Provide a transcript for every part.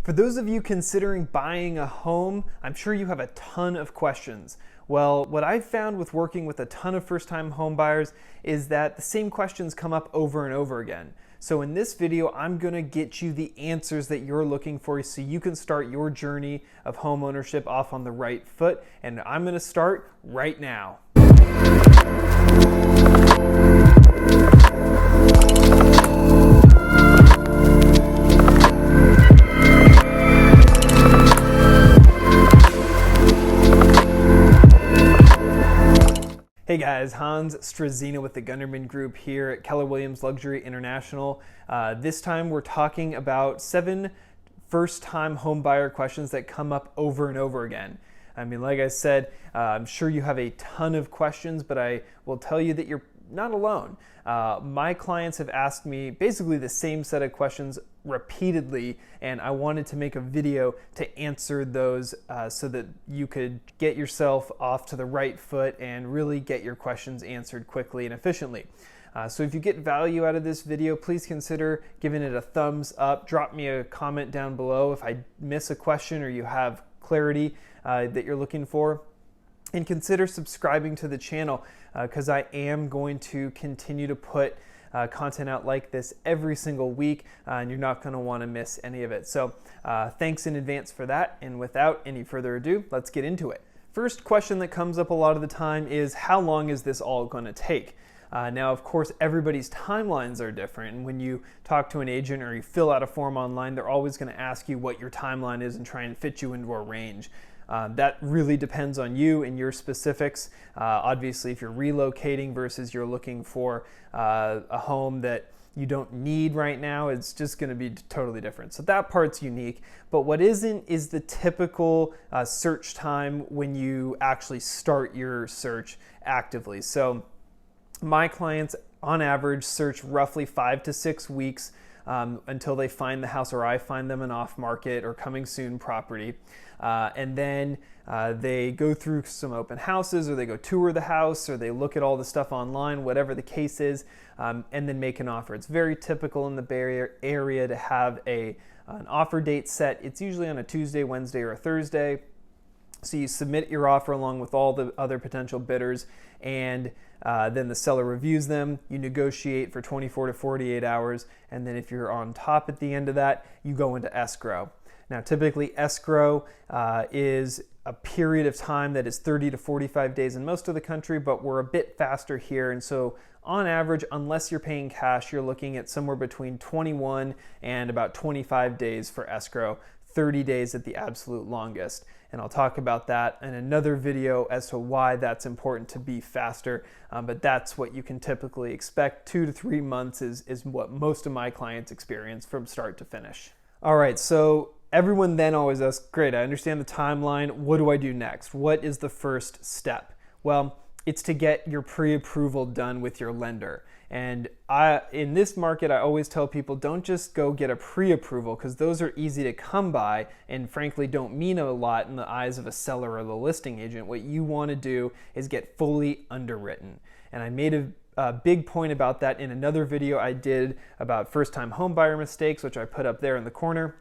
For those of you considering buying a home, I'm sure you have a ton of questions. Well, what I've found with working with a ton of first-time home buyers is that the same questions come up over and over again. So in this video, I'm gonna get you the answers that you're looking for so you can start your journey of home ownership off on the right foot, and I'm gonna start right now. Hey guys, Hans Strazina with the Gunderman Group here at Keller Williams Luxury International. This time we're talking about 7 first-time home buyer questions that come up over and over again. I mean, like I said, I'm sure you have a ton of questions, but I will tell you that you're not alone. My clients have asked me basically the same set of questions repeatedly, and I wanted to make a video to answer those so that you could get yourself off to the right foot and really get your questions answered quickly and efficiently. So if you get value out of this video, please consider giving it a thumbs up. Drop me a comment down below if I miss a question or you have clarity that you're looking for. And consider subscribing to the channel because I am going to continue to put content out like this every single week, and you're not going to want to miss any of it. So thanks in advance for that, and without any further ado, let's get into it. First question that comes up a lot of the time is, how long is this all going to take? Now, of course, everybody's timelines are different, and when you talk to an agent or you fill out a form online, they're always going to ask you what your timeline is and try and fit you into a range. That really depends on you and your specifics. Obviously, if you're relocating versus you're looking for a home that you don't need right now, it's just going to be totally different. So that part's unique. But what isn't is the typical search time when you actually start your search actively. So my clients, on average, search roughly 5 to 6 weeks until they find the house, or I find them an off-market or coming soon property. And then they go through some open houses, or they go tour the house, or they look at all the stuff online, whatever the case is, and then make an offer. It's very typical in the Bay Area to have an offer date set. It's usually on a Tuesday, Wednesday, or a Thursday. So you submit your offer along with all the other potential bidders, and then the seller reviews them. You negotiate for 24 to 48 hours, and then if you're on top at the end of that, you go into escrow. Now, typically escrow is a period of time that is 30 to 45 days in most of the country, but we're a bit faster here. And so on average, unless you're paying cash, you're looking at somewhere between 21 and about 25 days for escrow, 30 days at the absolute longest. And I'll talk about that in another video as to why that's important to be faster. But that's what you can typically expect. 2 to 3 months is what most of my clients experience from start to finish. All right, so everyone then always asks, great, I understand the timeline. What do I do next? What is the first step? Well, it's to get your pre-approval done with your lender. And in this market, I always tell people, don't just go get a pre-approval, because those are easy to come by and frankly don't mean a lot in the eyes of a seller or the listing agent. What you want to do is get fully underwritten. And I made a big point about that in another video I did about first-time home buyer mistakes, which I put up there in the corner.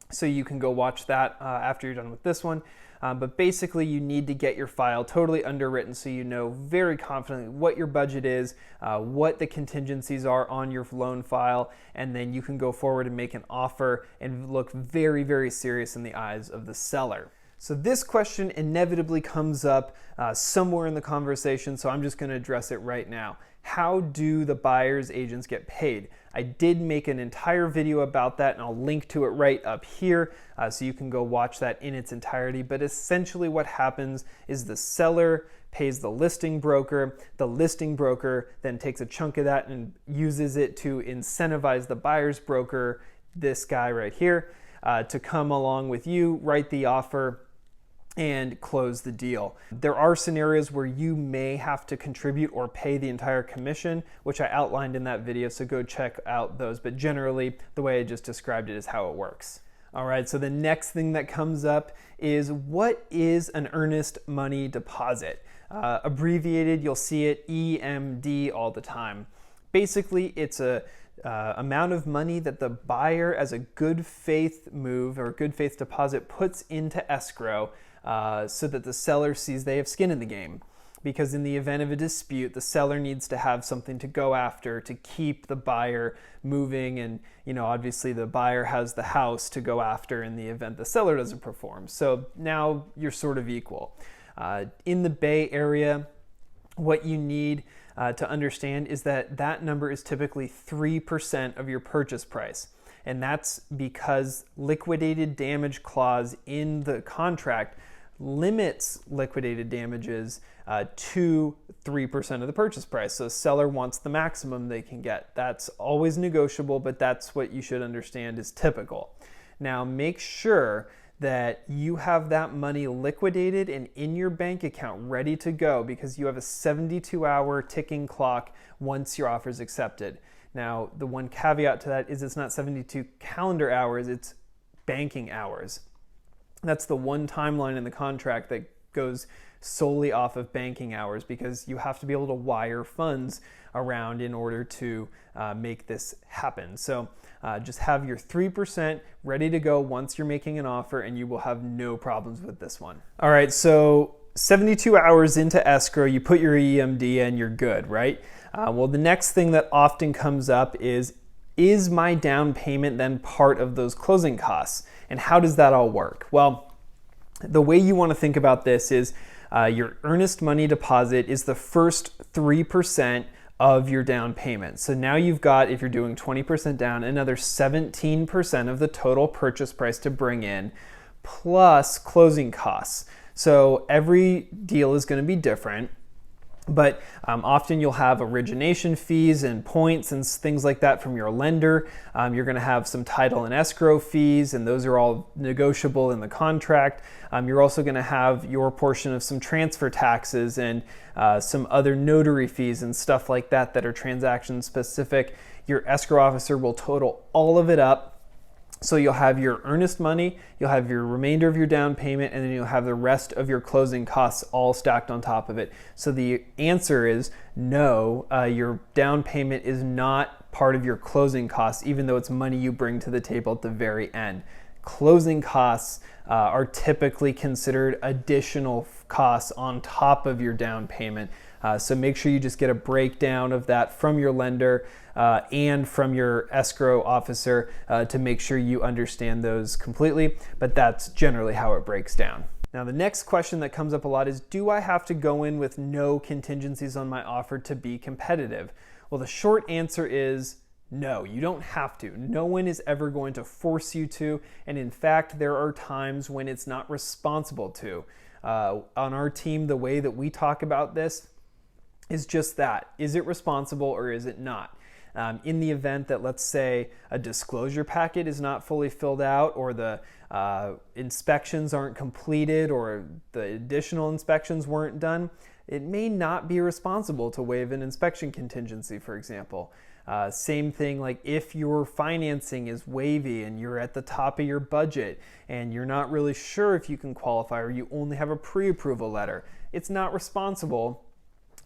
So you can go watch that after you're done with this one. But basically, you need to get your file totally underwritten so you know very confidently what your budget is, what the contingencies are on your loan file, and then you can go forward and make an offer and look very, very serious in the eyes of the seller. So this question inevitably comes up somewhere in the conversation, so I'm just going to address it right now. How do the buyer's agents get paid? I did make an entire video about that, and I'll link to it right up here so you can go watch that in its entirety. But essentially what happens is the seller pays the listing broker. The listing broker then takes a chunk of that and uses it to incentivize the buyer's broker, this guy right here, to come along with you, write the offer, and close the deal. There are scenarios where you may have to contribute or pay the entire commission, which I outlined in that video, so go check out those. But generally, the way I just described it is how it works. All right, so the next thing that comes up is, what is an earnest money deposit? Abbreviated, you'll see it EMD all the time. Basically, it's a amount of money that the buyer, as a good faith move or good faith deposit, puts into escrow so that the seller sees they have skin in the game. Because in the event of a dispute, the seller needs to have something to go after to keep the buyer moving, and obviously the buyer has the house to go after in the event the seller doesn't perform. So now you're sort of equal. In the Bay Area, what you need to understand is that that number is typically 3% of your purchase price. And that's because liquidated damage clause in the contract limits liquidated damages to 3% of the purchase price. So seller wants the maximum they can get. That's always negotiable, but that's what you should understand is typical. Now make sure that you have that money liquidated and in your bank account ready to go, because you have a 72-hour ticking clock once your offer is accepted. Now, the one caveat to that is it's not 72 calendar hours, it's banking hours. That's the one timeline in the contract that goes solely off of banking hours, because you have to be able to wire funds around in order to make this happen. So just have your 3% ready to go once you're making an offer, and you will have no problems with this one. All right, so 72 hours into escrow, you put your EMD and you're good, right? Well, the next thing that often comes up is my down payment then part of those closing costs? And how does that all work? Well, the way you want to think about this is your earnest money deposit is the first 3% of your down payment. So now you've got, if you're doing 20% down, another 17% of the total purchase price to bring in, plus closing costs. So every deal is going to be different. But often you'll have origination fees and points and things like that from your lender. You're going to have some title and escrow fees, and those are all negotiable in the contract. You're also going to have your portion of some transfer taxes and some other notary fees and stuff like that that are transaction specific. Your escrow officer will total all of it up. So you'll have your earnest money, you'll have your remainder of your down payment, and then you'll have the rest of your closing costs all stacked on top of it. So the answer is no, your down payment is not part of your closing costs, even though it's money you bring to the table at the very end. Closing costs are typically considered additional costs on top of your down payment. So make sure you just get a breakdown of that from your lender and from your escrow officer to make sure you understand those completely, but that's generally how it breaks down. Now, the next question that comes up a lot is, do I have to go in with no contingencies on my offer to be competitive? Well, the short answer is no, you don't have to. No one is ever going to force you to, and in fact, there are times when it's not responsible to. On our team, the way that we talk about this is just that. Is it responsible or is it not? In the event that, let's say, a disclosure packet is not fully filled out, or the inspections aren't completed, or the additional inspections weren't done, it may not be responsible to waive an inspection contingency, for example. Same thing, like if your financing is wavy and you're at the top of your budget and you're not really sure if you can qualify, or you only have a pre-approval letter, it's not responsible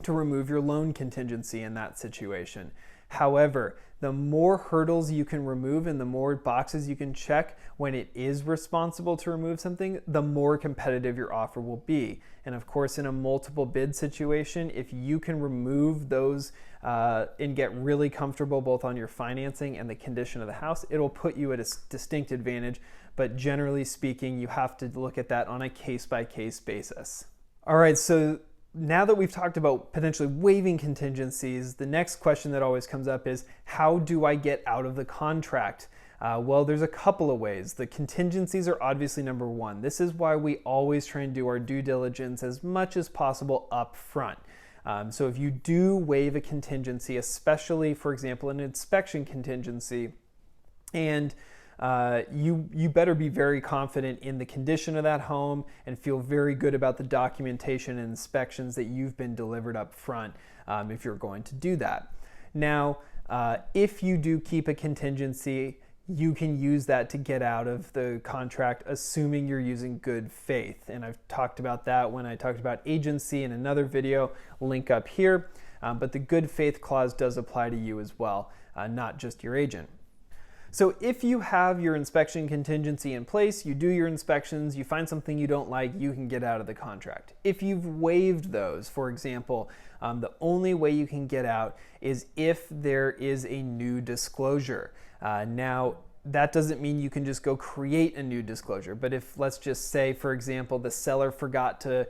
to remove your loan contingency in that situation. However, the more hurdles you can remove and the more boxes you can check when it is responsible to remove something, the more competitive your offer will be. And of course, in a multiple bid situation, if you can remove those and get really comfortable both on your financing and the condition of the house, it'll put you at a distinct advantage. But generally speaking, you have to look at that on a case-by-case basis. All right, so now that we've talked about potentially waiving contingencies, the next question that always comes up is, how do I get out of the contract? Well, there's a couple of ways. The contingencies are obviously number one. This is why we always try and do our due diligence as much as possible up front. So if you do waive a contingency, especially, for example, an inspection contingency, and you better be very confident in the condition of that home and feel very good about the documentation and inspections that you've been delivered up front if you're going to do that. Now, if you do keep a contingency, you can use that to get out of the contract, assuming you're using good faith. And I've talked about that when I talked about agency in another video, link up here. But the good faith clause does apply to you as well. not just your agent. So if you have your inspection contingency in place, you do your inspections, you find something you don't like, you can get out of the contract. If you've waived those, for example, the only way you can get out is if there is a new disclosure. Now, that doesn't mean you can just go create a new disclosure, but if, let's just say, for example, the seller forgot to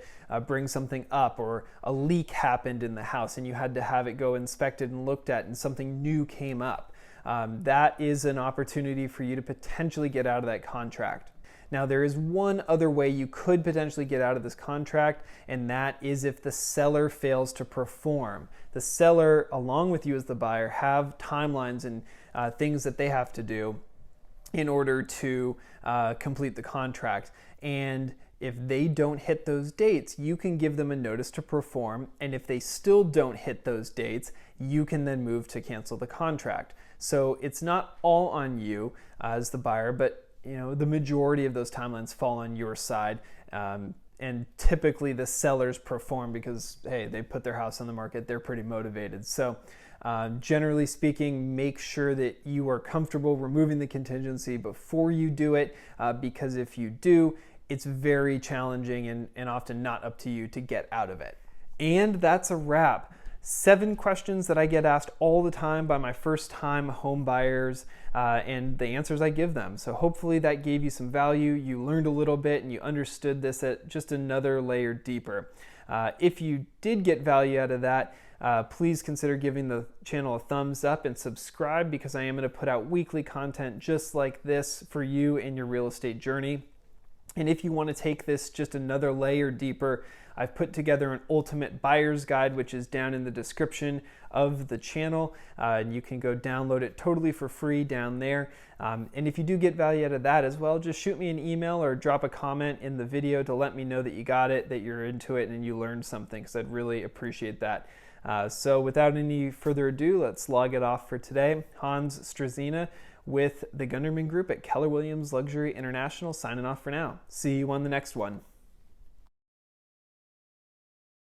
bring something up, or a leak happened in the house and you had to have it go inspected and looked at and something new came up, that is an opportunity for you to potentially get out of that contract. Now, there is one other way you could potentially get out of this contract, and that is if the seller fails to perform. The seller, along with you as the buyer, have timelines and things that they have to do in order to complete the contract. And if they don't hit those dates, you can give them a notice to perform. And if they still don't hit those dates, you can then move to cancel the contract. So it's not all on you as the buyer, but the majority of those timelines fall on your side. And typically the sellers perform because, hey, they put their house on the market, they're pretty motivated. So generally speaking, make sure that you are comfortable removing the contingency before you do it, because if you do, it's very challenging and often not up to you to get out of it. And that's a wrap. 7 questions that I get asked all the time by my first-time home buyers, and the answers I give them. So hopefully that gave you some value. You learned a little bit and you understood this at just another layer deeper. If you did get value out of that, please consider giving the channel a thumbs up and subscribe, because I am going to put out weekly content just like this for you in your real estate journey. And if you want to take this just another layer deeper, I've put together an ultimate buyer's guide, which is down in the description of the channel. And you can go download it totally for free down there. And if you do get value out of that as well, just shoot me an email or drop a comment in the video to let me know that you got it, that you're into it, and you learned something, because I'd really appreciate that. So without any further ado, let's log it off for today. Hans Strazina with the Gunderman Group at Keller Williams Luxury International, signing off for now. See you on the next one.